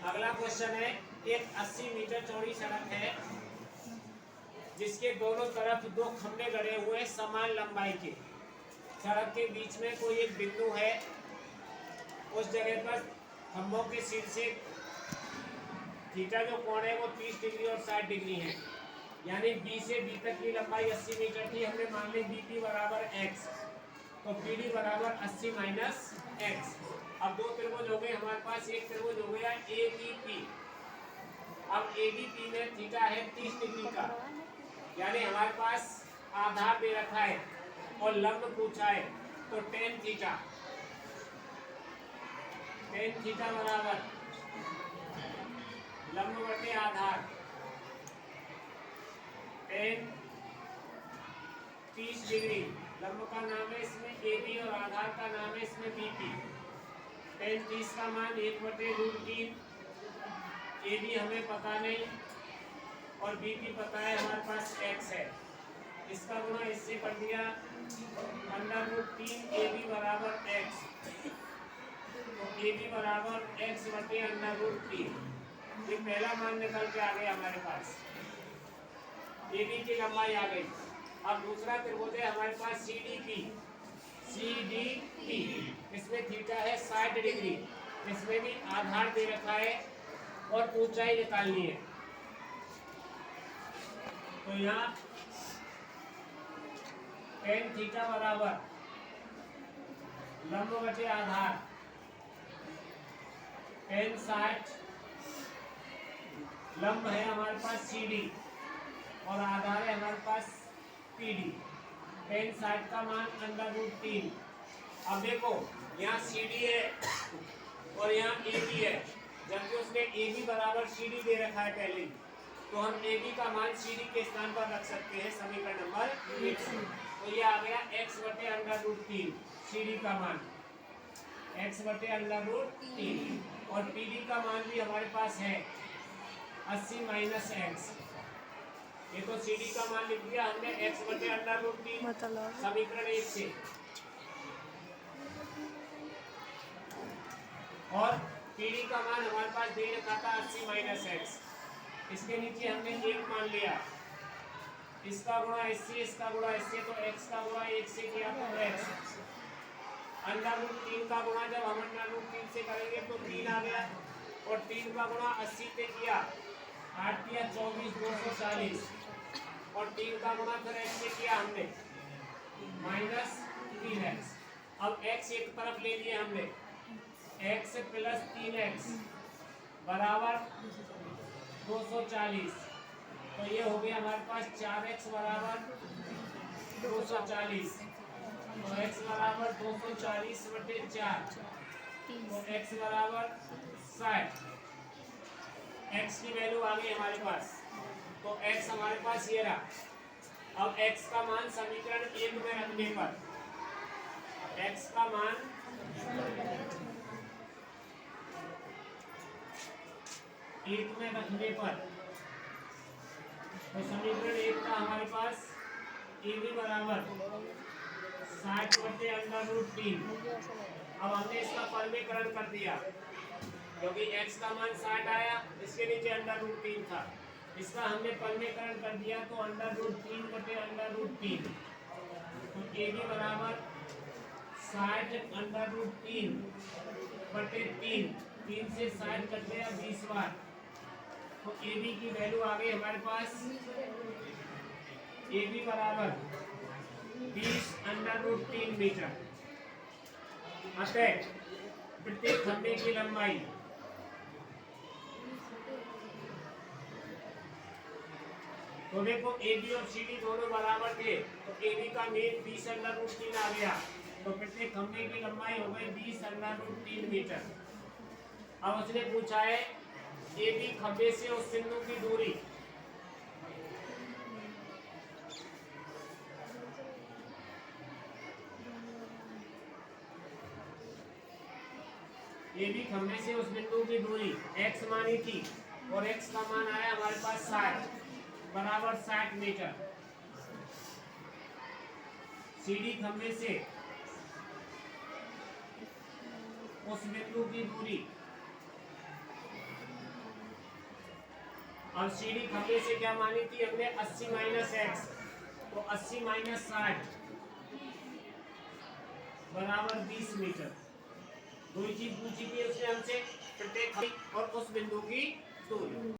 अगला क्वेश्चन है, एक 80 मीटर चौड़ी सड़क है जिसके दोनों तरफ दो खंभे गड़े हुए समान लंबाई के। सड़क के बीच में कोई एक बिंदु है, उस जगह पर खंभों के शीर्षे थीटा जो कोण है वो 30 डिग्री और 60 डिग्री है। यानी बी से बी तक की लंबाई 80 मीटर थी। हमने मान ली बी पी बराबर एक्स, तो पी डी बराबर 80 माइनस एक्स। अब दो त्रिभुज हो गए हमारे पास, एक त्रिभुज हो गया ए बी पी। अब ए बी पी में थीटा है 30 डिग्री का, यानी हमारे पास आधार दे रखा है और लंब पूछा है, तो टेन थीटा बराबर लंब बटे आधार टेन 30 डिग्री। लंब का नाम है इसमें ए बी और आधार का नाम है इसमें बी पी। टेन 30 का मान 1/√3। ए बी हमें पता नहीं और बी पी पता है, हमारे पास एक्स है। इसका गुणा इससे कर दिया, √3 ए बी बराबर एक्स। ए बी बराबर एक्स बटे √3। ये पहला मान निकल के आ गया हमारे पास, ए बी की लंबाई आ गई। अब दूसरा त्रिभुज है हमारे पास सी डी पी। इसमें थीटा है 60 डिग्री। इसमें भी आधार दे रखा है और ऊंचाई निकालनी है। तो यहाँ टेन थीटा बराबर लंब बटे आधार टेन 60। लंब है हमारे पास सी डी और आधार है हमारे पास पी डी। टेन 60 का मान √3। अब देखो यहाँ सी डी है और यहाँ ए बी है, जबकि उसने ए बी बराबर सी डी दे रखा है पहले, तो हम ए बी का मान सी डी के स्थान पर रख सकते हैं समीकरण नंबर 1। तो ये आ गया x बटे √3 सी डी का मान, x बटे √3। और पी डी का मान भी हमारे पास है 80 माइनस एक्स। ये तो सी डी का मान लिख दिया हमने x बटे √3 समीकरण 1 से। और पी डी का मान हमारे पास दे रखा था 80 माइनस एक्स। इसके नीचे हमने 1 मान लिया, इसका गुणा इससे, इसका गुणा इससे, तो x का गुणा 1 से किया तो x। √3 का गुणा जब हम √3 से करेंगे तो 3 आ गया, और 3 का गुणा 80 से किया, 8 किया 24 240, और 3 का गुणा फिर x से किया हमने माइनस 3x। अब x एक तरफ ले लिए हमने, x प्लस 3x बराबर 240। तो ये हो गया हमारे पास 4x बराबर 240। तो x बराबर 240 बटे 4, तो x बराबर 60। x की वैल्यू आ गई हमारे पास, तो x हमारे पास ये रहा। अब x का मान समीकरण 1 में रखने पर, x का मान एक में रखने पर, तो समीकरण 1 का हमारे पास ए बी बराबर 60 बटे √3। अब हमने इसका परमीकरण कर दिया, क्योंकि x का मान 60 आया, इसके नीचे √3 था, इसका हमने परमीकरण कर दिया, तो √3 बटे √3। तो ए बी बराबर 60 √3 बटे 3 से 60 कट गया 20 बार। तो ए बी की वैल्यू आ गई हमारे पास, ए बी बराबर 20 √3 मीटर। अतः प्रत्येक खंभे की लंबाई तो देखो ए बी और सी डी दोनों बराबर थे, तो ए बी का मीन 20 √3 आ गया, तो प्रत्येक खंभे की लंबाई हो गई 20 √3 मीटर। अब उसने पूछा है ए बी खंभे से उस बिंदु की दूरी। ए बी खंभे से उस बिंदु की दूरी x मानी थी, और x का मान आया हमारे पास 60 बराबर 60 मीटर। सी डी खंभे से उस बिंदु की दूरी और सीढ़ी खंभे से क्या मानी थी हमने 80 माइनस एक्स, तो 80 माइनस 60 बराबर 20 मीटर। दो ही चीज पूछी थी उसने हमसे, प्रत्येक और उस बिंदु की दूरी।